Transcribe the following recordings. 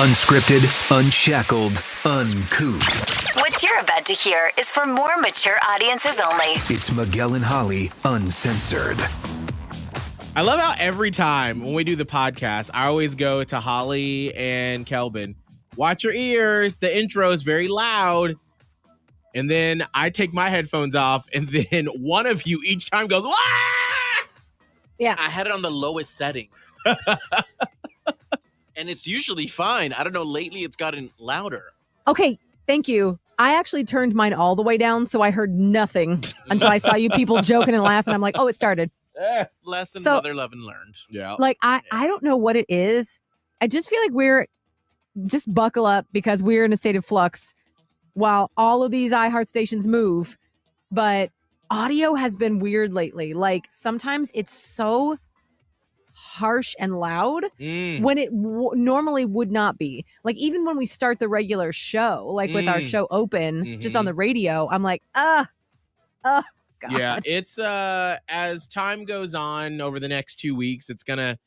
Unscripted, unshackled, uncouth. What you're about to hear is for more mature audiences only. It's Miguel and Holly, Uncensored. I love how every time when we do the podcast, I always go to Holly and Kelvin. Watch your ears. The intro is very loud. And then I take my headphones off, and then one of you each time goes, "Wah!" Yeah. I had it on the lowest setting. And it's usually fine. I don't know. Lately, it's gotten louder. Okay, thank you. I actually turned mine all the way down, so I heard nothing until I saw you people joking and laughing. I'm like, oh, it started. Lesson So- mother loving learned. Yeah. Like, I don't know what it is. I just feel like we're just buckle up because we're in a state of flux while all of these iHeart stations move. But audio has been weird lately. Like, sometimes it's so harsh and loud when it normally would not be. Like, even when we start the regular show, like with our show open just on the radio, I'm like, God. Yeah, it's as time goes on over the next 2 weeks, it's gonna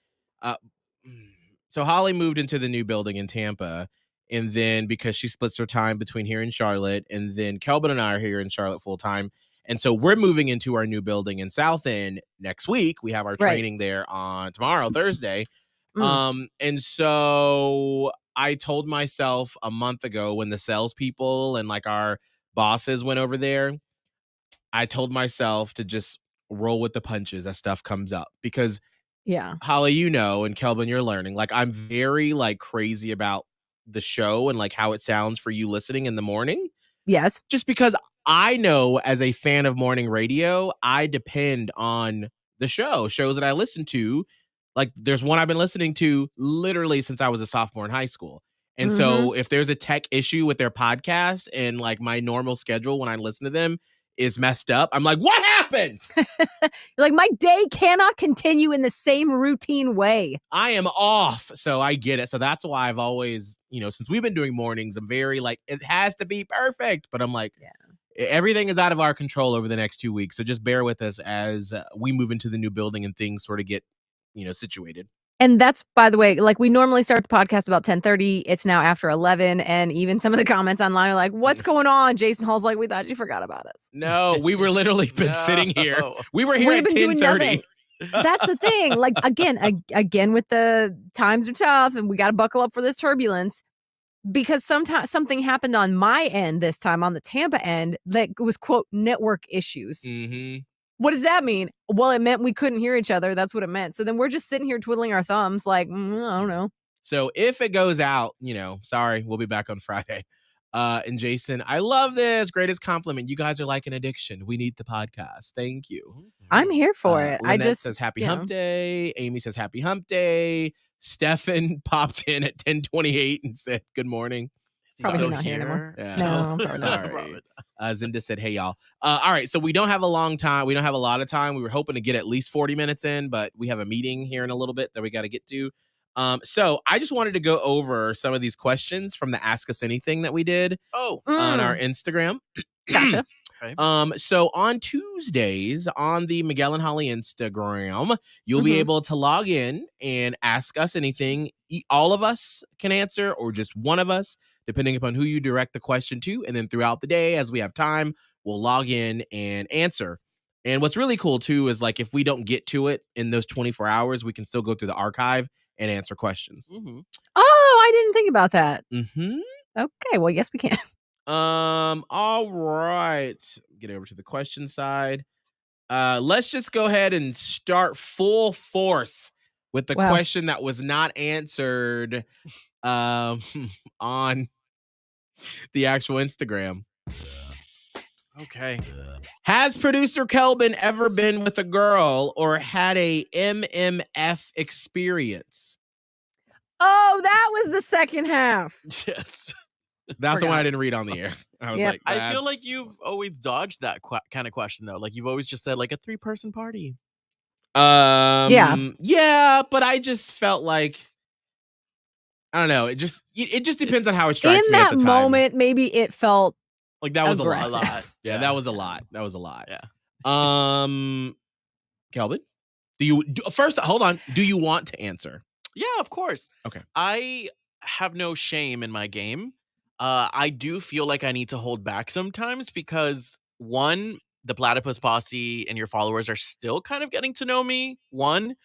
so Holly moved into the new building in Tampa, and then because she splits her time between here and Charlotte, and then Kelvin and I are here in Charlotte full time. And so we're moving into our new building in South End next week. We have our training there on tomorrow, Thursday. And so I told myself a month ago when the salespeople and like our bosses went over there, I told myself to just roll with the punches as stuff comes up. Because Holly, you know, and Kelvin, you're learning. Like, I'm very like crazy about the show and like how it sounds for you listening in the morning. Yes. Just because I know as a fan of morning radio, I depend on the shows that I listen to. Like, there's one I've been listening to literally since I was a sophomore in high school. And so if there's a tech issue with their podcast and like my normal schedule when I listen to them is messed up, I'm like, what happened? Like, my day cannot continue in the same routine way. I am off. So I get it. So that's why I've always, you know, since we've been doing mornings, I'm very like, it has to be perfect. But I'm like, everything is out of our control over the next 2 weeks. So just bear with us as we move into the new building and things sort of get, you know, situated. And that's, by the way, like, we normally start the podcast about 10:30. It's now after 11. And even some of the comments online are like, what's going on? Jason Hall's like, we thought you forgot about us. No, we were literally been sitting here. We were here We've at been doing 10:30. That's the thing. Like, again, with the times are tough and we got to buckle up for this turbulence, because sometimes something happened on my end this time, on the Tampa end, that was, quote, network issues. What does that mean? Well, it meant we couldn't hear each other. That's what it meant. So then we're just sitting here twiddling our thumbs like, I don't know. So if it goes out, you know, sorry, we'll be back on Friday. And Jason, I love this. Greatest compliment. You guys are like an addiction. We need the podcast. Thank you. I'm here for it. Lynette I just says happy hump day. Amy says happy hump day. Stefan popped in at 10:28 and said good morning. Probably not here anymore. Yeah. No, probably not. Sorry. Zinda said, hey, y'all. All right. So we don't have a long time. We don't have a lot of time. We were hoping to get at least 40 minutes in, but we have a meeting here in a little bit that we got to get to. So I just wanted to go over some of these questions from the Ask Us Anything that we did on our Instagram. Gotcha. So on Tuesdays on the Miguel and Holly Instagram, you'll be able to log in and ask us anything. All of us can answer, or just one of us, depending upon who you direct the question to. And then throughout the day, as we have time, we'll log in and answer. And what's really cool too is, like, if we don't get to it in those 24 hours, we can still go through the archive and answer questions. Oh, I didn't think about that. Mm-hmm. Okay, well, yes, we can. All right. Get over to the question side. Let's just go ahead and start full force with the question that was not answered on the actual Instagram. Okay. Has producer Kelvin ever been with a girl or had a MMF experience? Oh, that was the second half. Yes. That's the one I didn't read on the air. I was like, I feel like you've always dodged that kind of question, though. Like, you've always just said, like, a 3-person party. Yeah, but I just felt like, I don't know. It just depends on how it strikes in me at that the time. moment. Maybe it felt like that was aggressive. a lot. Yeah, that was a lot. That was a lot. Yeah. Kelvin, first hold on. Do you want to answer? Yeah, of course. Okay. I have no shame in my game. I do feel like I need to hold back sometimes because one, the Platypus Posse and your followers are still kind of getting to know me. One,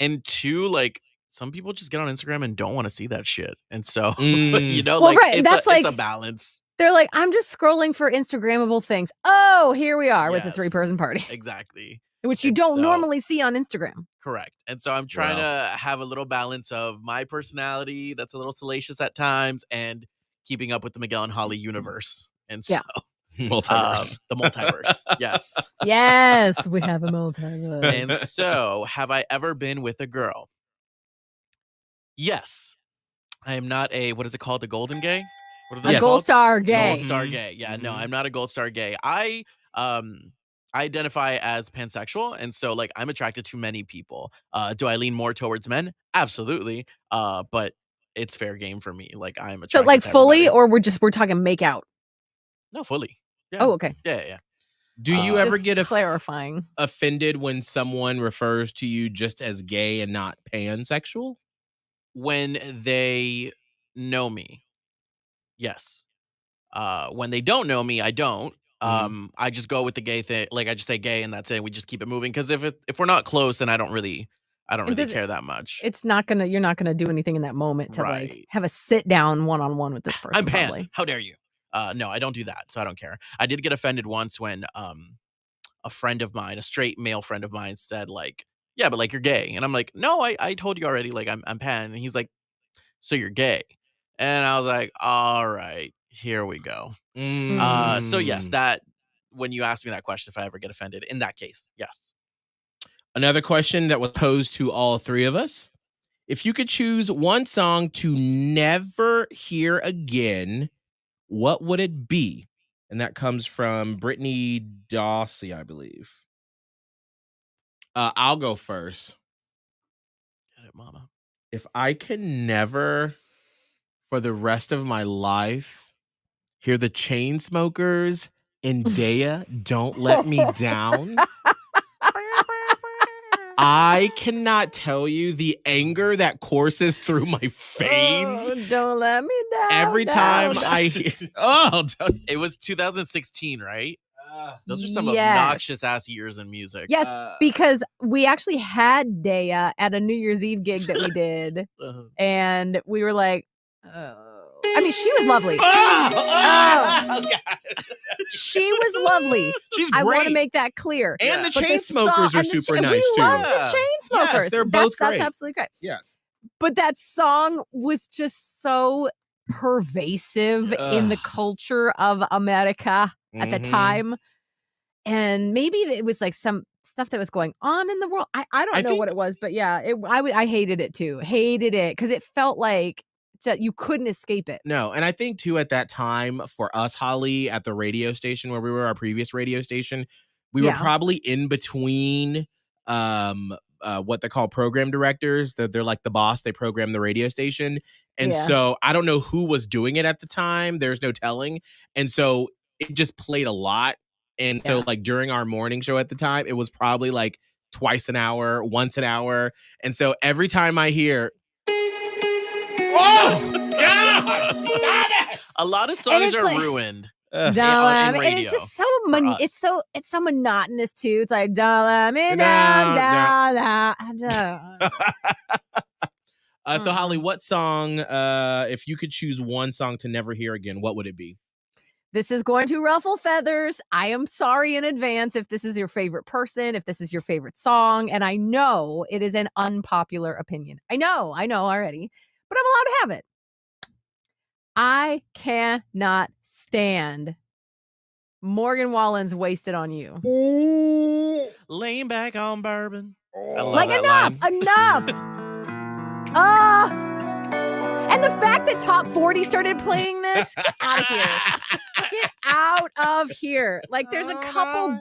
and two, like some people just get on Instagram and don't want to see that shit, and so Mm. Well, like right, and that's it's a like- balance. They're like, I'm just scrolling for Instagrammable things. Oh, here we are with a Yes, 3-person party, exactly. which you And don't so- normally see on Instagram. Correct. And so I'm trying to have a little balance of my personality that's a little salacious at times and keeping up with the Miguel and Holly universe. And so Yeah. Multiverse. the multiverse. Yes. Yes, we have a multiverse. And so have I ever been with a girl? Yes. I am not a, what is it called? The golden gay? What are those A Yes. gold called? star gay. Gold star gay. Yeah, no, I'm not a gold star gay. I identify as pansexual, and so like I'm attracted to many people. Do I lean more towards men? Absolutely. But it's fair game for me. Like I'm attracted So like to fully, everybody. or we're talking make out? No, fully. Yeah. Oh, okay. Yeah. Do you ever Just get clarifying? offended when someone refers to you just as gay and not pansexual? When they know me, yes. When they don't know me, I don't. I just go with the gay thing. Like I just say gay and that's it. We just keep it moving. Cause if we're not close, then I don't really does it- care that much. It's not gonna. You're not gonna do anything in that moment to like Right. have a sit down one-on-one with this person. I'm pan. Probably. How dare you? No, I don't do that. So I don't care. I did get offended once when a friend of mine, a straight male friend of mine said like, yeah, but like you're gay. And I'm like, no, I told you already, like I'm pan. And he's like, so you're gay. And I was like, all right, here we go. So yes, that when you ask me that question, if I ever get offended, in that case, yes. Another question that was posed to all three of us. If you could choose one song to never hear again, what would it be? And that comes from Brittany Dawsey, I believe. I'll go first. Get it, mama. If I can never, for the rest of my life, hear the Chainsmokers and Daya, Don't Let Me Down, I cannot tell you the anger that courses through my veins Oh, don't let me down. every time down. I hear. It was 2016, right? Those are some Yes. obnoxious ass years in music. Yes, because we actually had Daya at a New Year's Eve gig that we did, Uh-huh. and we were like, oh. I mean, she was lovely. God. She was lovely. She's I want to great. make that clear. And the But Chainsmokers are and the super Cha- nice we too. love Yeah. the Chainsmokers. Yes, they're both That's great. absolutely great. Yes. But that song was just so pervasive in the Ugh. culture of America at the Mhm. time. And maybe it was like some stuff that was going on in the world. I don't know what think- it was, but yeah, I hated it too. Hated it because it felt like you couldn't escape it. No, and I think too at that time for us, Holly, at the radio station where we were, our previous radio station, we were Yeah. probably in between what they call program directors. They're like the boss, they program the radio station. And Yeah. so I don't know who was doing it at the time. There's no telling. And so it just played a lot. And so Yeah. like during our morning show at the time, it was probably like twice an hour, once an hour. And so every time I hear, oh God, stop it! A lot of songs it's are like- ruined. Ugh. And radio it's just so for us. it's so monotonous too. It's like don't let me Down, down. So Holly, what song, if you could choose one song to never hear again, what would it be? This is going to ruffle feathers. I am sorry in advance if this is your favorite person, if this is your favorite song, and I know it is an unpopular opinion. I know already, but I'm allowed to have it. I cannot stand Morgan Wallen's Wasted on You. Laying back on bourbon. I love Like that enough. line. And the fact that Top 40 started playing this, get out of here. Get out of here. Like there's a couple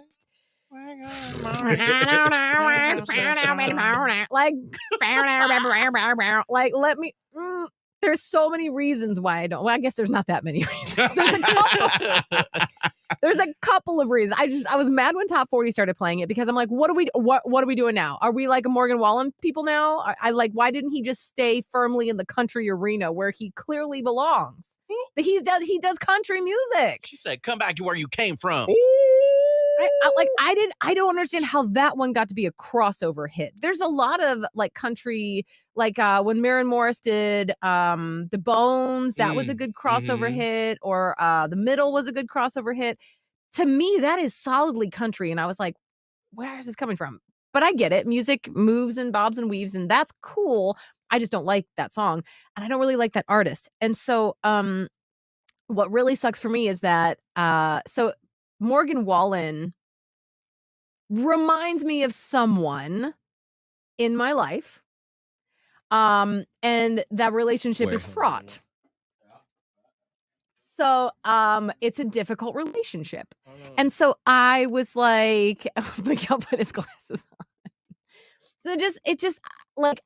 like let me There's so many reasons why I don't. Well, I guess there's not that many reasons. There's a couple of reasons. I was mad when Top 40 started playing it because I'm like, what are we doing now? Are we like a Morgan Wallen people now? I like, why didn't he just stay firmly in the country arena where he clearly belongs? He does country music. She said, "Come back to where you came from." I don't understand how that one got to be a crossover hit. There's a lot of like country, like when Maren Morris did The Bones, that was a good crossover hit, or The Middle was a good crossover hit. To me, that is solidly country. And I was like, where is this coming from? But I get it. Music moves and bobs and weaves, and that's cool. I just don't like that song. And I don't really like that artist. And so what really sucks for me is that so Morgan Wallen reminds me of someone in my life. And that relationship is fraught. So it's a difficult relationship. And so I was like, Miguel put his glasses on. So it just like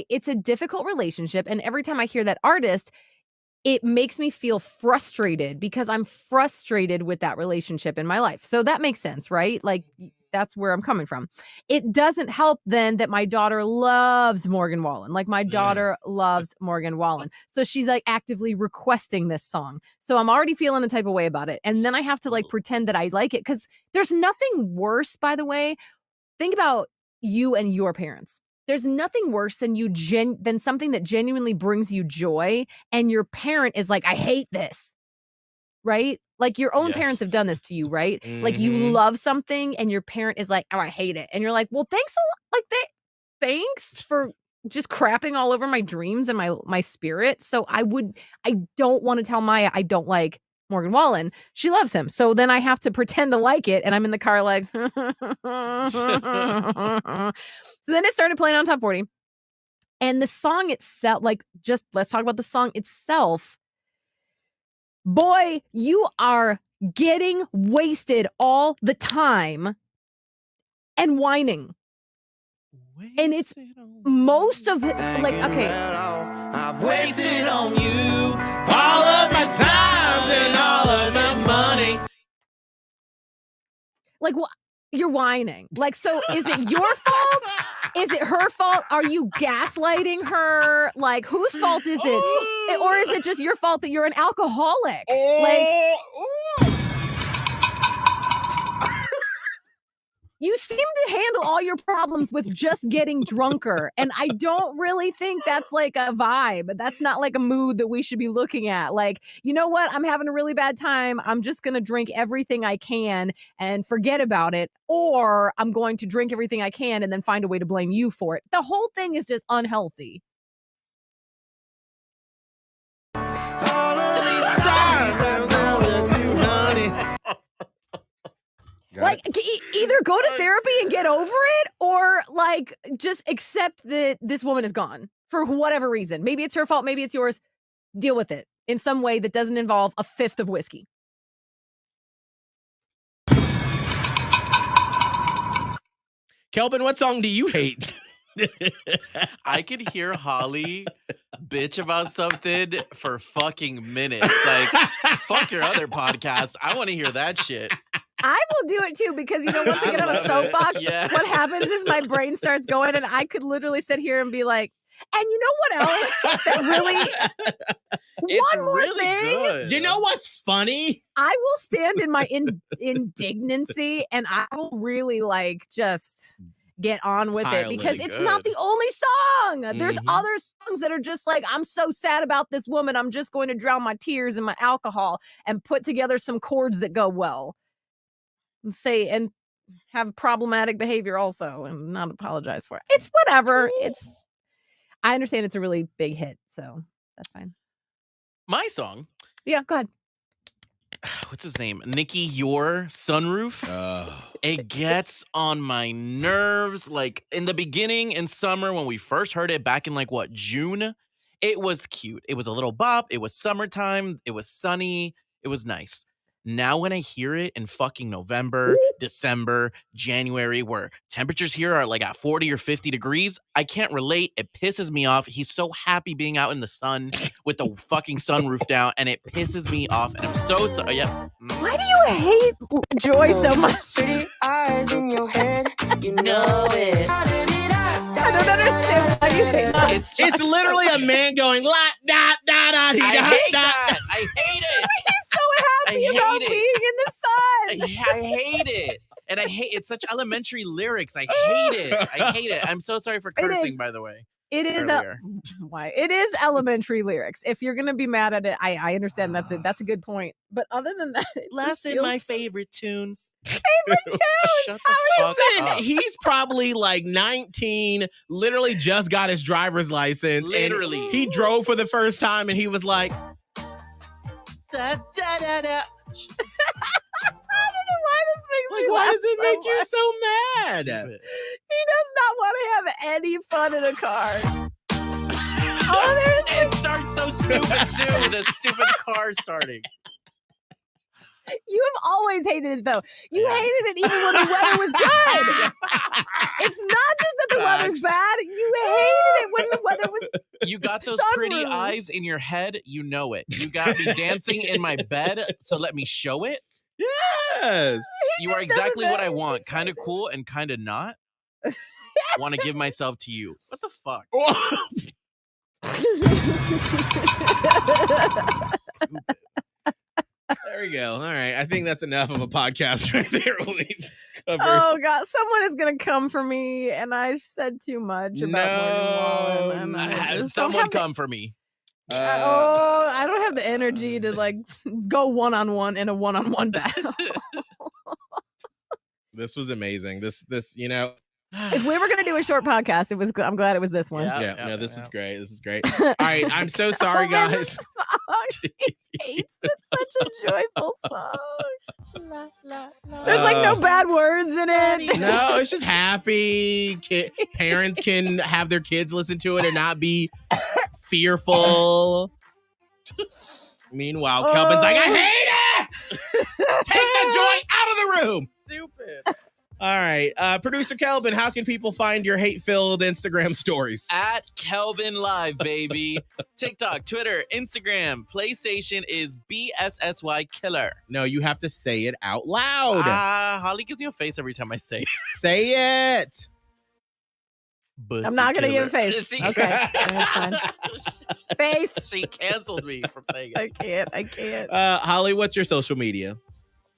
it's a difficult relationship. And every time I hear that artist, it makes me feel frustrated because I'm frustrated with that relationship in my life. So that makes sense, right? Like that's where I'm coming from. It doesn't help then that my daughter loves Morgan Wallen. Like my daughter loves Morgan Wallen. So she's like actively requesting this song. So I'm already feeling a type of way about it. And then I have to like pretend that I like it because there's nothing worse, by the way. Think about you and your parents. There's nothing worse than than something that genuinely brings you joy and your parent is like, I hate this, right? Like your own parents have done this to you, right? Like you love something and your parent is like, oh, I hate it. And you're like, well, thanks a lot. Like thanks for just crapping all over my dreams and my spirit. So I don't want to tell Maya I don't like Morgan Wallen. She loves him. So then I have to pretend to like it. And I'm in the car like, so then it started playing on Top 40. And the song itself, like just let's talk about the song itself. Boy, you are getting wasted all the time and whining. And it's most of it, like, okay. I've wasted on you all of my times and all of my money. Like, well, you're whining. Like, so is it your fault? Is it her fault? Are you gaslighting her? Like, whose fault is it? Or is it just your fault that you're an alcoholic? You seem to handle all your problems with just getting drunker. And I don't really think that's like a vibe. That's not like a mood that we should be looking at. Like, you know what? I'm having a really bad time. I'm just going to drink everything I can and forget about it. Or I'm going to drink everything I can and then find a way to blame you for it. The whole thing is just unhealthy. All of these times I've known you, honey. Like either go to therapy and get over it or like just accept that this woman is gone for whatever reason. Maybe it's her fault. Maybe it's yours. Deal with it in some way that doesn't involve a fifth of whiskey. Kelvin, what song do you hate? I could hear Holly bitch about something for fucking minutes. Like, fuck your other podcast. I want to hear that shit. I will do it too because, you know, once I get on a soapbox, what happens is my brain starts going and I could literally sit here and be like, and you know what else that really, one more really thing. Good. You know what's funny? I will stand in my indignancy and I will really like just get on with it because it's not the only song. There's other songs that are just like, I'm so sad about this woman. I'm just going to drown my tears in my alcohol and put together some chords that go well. And have problematic behavior also and not apologize for it. It's whatever. I understand it's a really big hit, so that's fine. My song. Yeah, go ahead. What's his name? Nicky Your Sunroof. It gets on my nerves. Like in the beginning in summer when we first heard it back in like June, it was cute. It was a little bop. It was summertime. It was sunny. It was nice. Now when I hear it in fucking November, December, January, where temperatures here are like at 40 or 50 degrees, I can't relate. It pisses me off. He's so happy being out in the sun with the fucking sunroof down, and it pisses me off. And I'm so sorry. Yeah. Why do you hate Joy so much? Pretty eyes in your head, you know it. I don't understand why you hate this. It's literally a man going la da da da dee, I da hate da. that. I hate it. He's so happy I about hate it. being in the sun. I hate it. And I hate it's such elementary lyrics. I hate it. I hate it. I'm so sorry for It cursing, is. by the way. It is why it is elementary lyrics. If you're gonna be mad at it, I understand. That's it. That's a good point. But other than that, it Last just in my feels- favorite tunes. favorite tunes. Shut the fuck Listen, up. he's probably like 19, literally just got his driver's license. Literally. And he drove for the first time and he was like, Da, da, da, da. I don't know why this makes me why laugh does it so make you much. so mad? Stupid. He does not want to have any fun in a car. Oh, there's It starts so stupid too. The stupid car starting. you have always hated it though. You Yeah. hated it even when the weather was good. It's not just that the weather's Facts. bad. You hated it when the weather was. You got those pretty Sunroof. eyes in your head. You know it. You got me dancing in my bed. So let me show it. Yes. You are just doesn't exactly what I know. want. Kind of cool and kind of not. Want to give myself to you. What the fuck? There we go. All right. I think that's enough of a podcast right there. We've covered. Oh God! Someone is gonna come for me, and I've said too much about Morgan Wallen, and I just don't Someone have the- come for me. I don't have the energy to like go one-on-one in a one-on-one battle. This was amazing. This, you know, If we were gonna do a short podcast, I'm glad it was this one. Yeah. yeah, no, this is great. This is great. All right. I'm so sorry, Calvin guys. He hates it. Such a joyful song. There's like no bad words in it. No, it's just happy. Parents can have their kids listen to it and not be fearful. Meanwhile, Kelvin's like, I hate it! Take the joint out of the room! Stupid. All right. Producer Kelvin, how can people find your hate-filled Instagram stories? At Kelvin Live, baby. TikTok, Twitter, Instagram, PlayStation is BSSY Killer. No, you have to say it out loud. Holly gives me a face every time I say it. Say it. I'm not gonna give a face. See? Okay, that's fine. Face. She canceled me from saying I it. can't. Holly, what's your social media?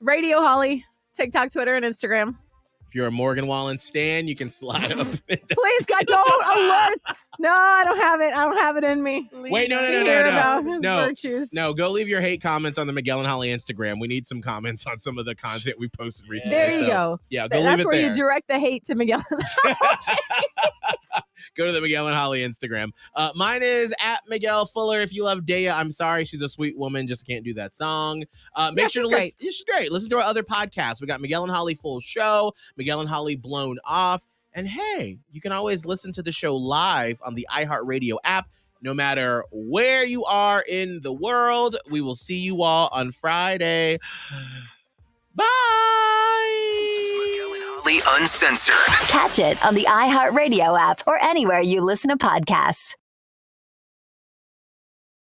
Radio Holly, TikTok, Twitter, and Instagram. If you're a Morgan Wallen stan, you can slide up. Please, God, don't alert. No, I don't have it. I don't have it in me. Wait, no, To hear about his no. virtues. No, go leave your hate comments on the Miguel and Holly Instagram. We need some comments on some of the content we posted recently. There you So, go. Yeah, go leave That's it where there. you direct the hate to Miguel. Go to the Miguel and Holly Instagram. Mine is at Miguel Fuller. If you love Daya, I'm sorry. She's a sweet woman. Just can't do that song. Make sure to listen. Yeah, she's great. Listen to our other podcasts. We got Miguel and Holly Full Show, Miguel and Holly Blown Off. And hey, you can always listen to the show live on the iHeartRadio app. No matter where you are in the world, we will see you all on Friday. Bye. Uncensored. Catch it on the iHeartRadio app or anywhere you listen to podcasts.